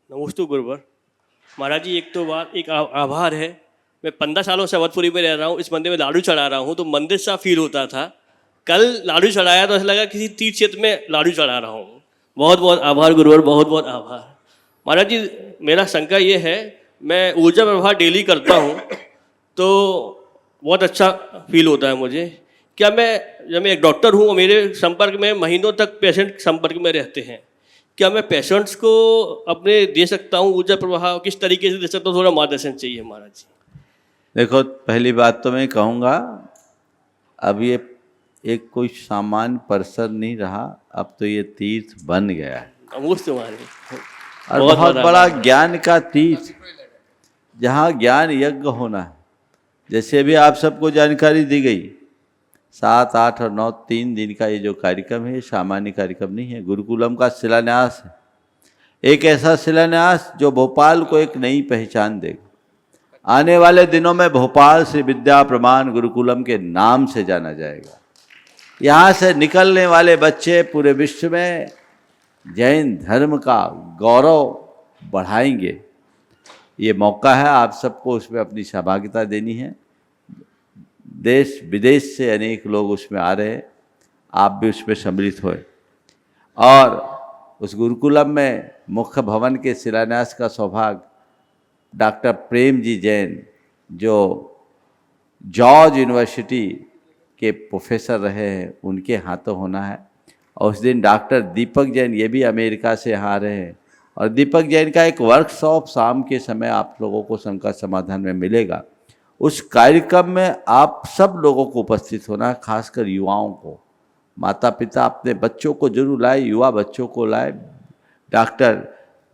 नमस्ते गुरुवर। महाराज जी, एक तो बात, एक आभार है। मैं 15 सालों से अवधपुरी में रह रहा हूँ, इस मंदिर में लाडू चढ़ा रहा हूँ, तो मंदिर सा फील होता था। कल लाडू चढ़ाया तो ऐसा लगा किसी तीर्थ क्षेत्र में लाडू चढ़ा रहा हूँ। बहुत बहुत आभार गुरुवर, बहुत बहुत आभार। महाराज जी, मेरा शंका ये है, मैं ऊर्जा प्रवाह डेली करता हूँ तो बहुत अच्छा फील होता है मुझे। क्या मैं, जब मैं एक डॉक्टर हूँ, मेरे संपर्क में महीनों तक पेशेंट संपर्क में रहते हैं, क्या मैं पेशेंट्स को अपने दे सकता हूँ ऊर्जा प्रवाह? किस तरीके से दे सकता हूँ? थोड़ा मार्गदर्शन चाहिए महाराज जी। देखो, पहली बात तो मैं कहूँगा, अब ये एक कोई सामान्य परिसर नहीं रहा, अब तो ये तीर्थ बन गया है नमस्ते महाराज। और बहुत बड़ा ज्ञान का तीर्थ, जहाँ ज्ञान यज्ञ होना है। जैसे अभी आप सबको जानकारी दी गई, 7, 8 और 9 3 दिन का ये जो कार्यक्रम है, ये सामान्य कार्यक्रम नहीं है। गुरुकुलम का शिलान्यास है, एक ऐसा शिलान्यास जो भोपाल को एक नई पहचान देगा। आने वाले दिनों में भोपाल से विद्या प्रमाण गुरुकुलम के नाम से जाना जाएगा। यहाँ से निकलने वाले बच्चे पूरे विश्व में जैन धर्म का गौरव बढ़ाएंगे। ये मौका है, आप सबको उसमें अपनी सहभागिता देनी है। देश विदेश से अनेक लोग उसमें आ रहे हैं, आप भी उसमें सम्मिलित होए। और उस गुरुकुलम में मुख्य भवन के शिलान्यास का सौभाग्य डॉक्टर प्रेम जी जैन, जो जॉर्ज यूनिवर्सिटी के प्रोफेसर रहे हैं, उनके हाथों होना है। और उस दिन डॉक्टर दीपक जैन, ये भी अमेरिका से यहाँ आ रहे हैं, और दीपक जैन का एक वर्कशॉप शाम के समय आप लोगों को संकट समाधान में मिलेगा। उस कार्यक्रम में आप सब लोगों को उपस्थित होना है, खासकर युवाओं को। माता पिता अपने बच्चों को जरूर लाए, युवा बच्चों को लाए। डॉक्टर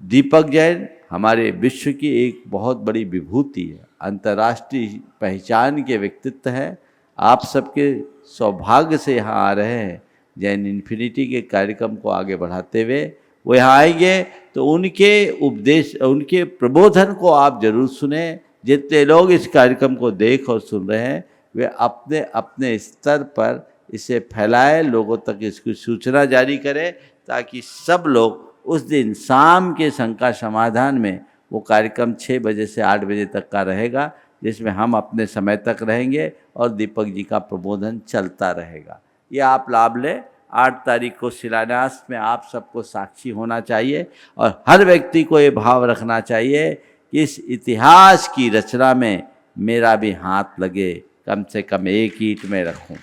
दीपक जैन हमारे विश्व की एक बहुत बड़ी विभूति है, अंतर्राष्ट्रीय पहचान के व्यक्तित्व हैं। आप सबके सौभाग्य से यहाँ आ रहे हैं। जैन इन्फिनिटी के कार्यक्रम को आगे बढ़ाते हुए वो यहाँ आएंगे, तो उनके उपदेश, उनके प्रबोधन को आप जरूर सुने। जितने लोग इस कार्यक्रम को देख और सुन रहे हैं, वे अपने अपने स्तर पर इसे फैलाए, लोगों तक इसकी सूचना जारी करें, ताकि सब लोग उस दिन शाम के शंका समाधान में, वो कार्यक्रम 6 बजे से 8 बजे तक का रहेगा, जिसमें हम अपने समय तक रहेंगे और दीपक जी का प्रबोधन चलता रहेगा। ये आप लाभ लें। 8 तारीख को शिलान्यास में आप सबको साक्षी होना चाहिए और हर व्यक्ति को ये भाव रखना चाहिए कि इस इतिहास की रचना में मेरा भी हाथ लगे, कम से कम एक ईंट में रखूं,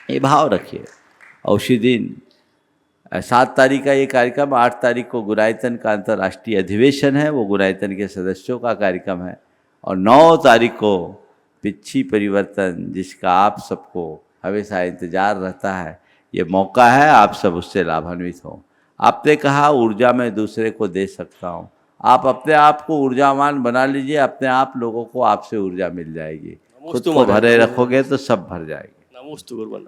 ये भाव रखिए। और उसी दिन 7 तारीख का ये कार्यक्रम, 8 तारीख को गुरायतन का अंतर्राष्ट्रीय अधिवेशन है, वो गुरायतन के सदस्यों का कार्यक्रम है। और 9 तारीख को पिच्छी परिवर्तन, जिसका आप सबको हमेशा इंतजार रहता है, ये मौका है, आप सब उससे लाभान्वित हो। आपने कहा ऊर्जा मैं दूसरे को दे सकता हूँ, आप अपने आप को ऊर्जावान बना लीजिए, अपने आप लोगों को आपसे ऊर्जा मिल जाएगी। खुद को भरे रखोगे तो सब भर जाएगी। नमस्ते गुरुवर।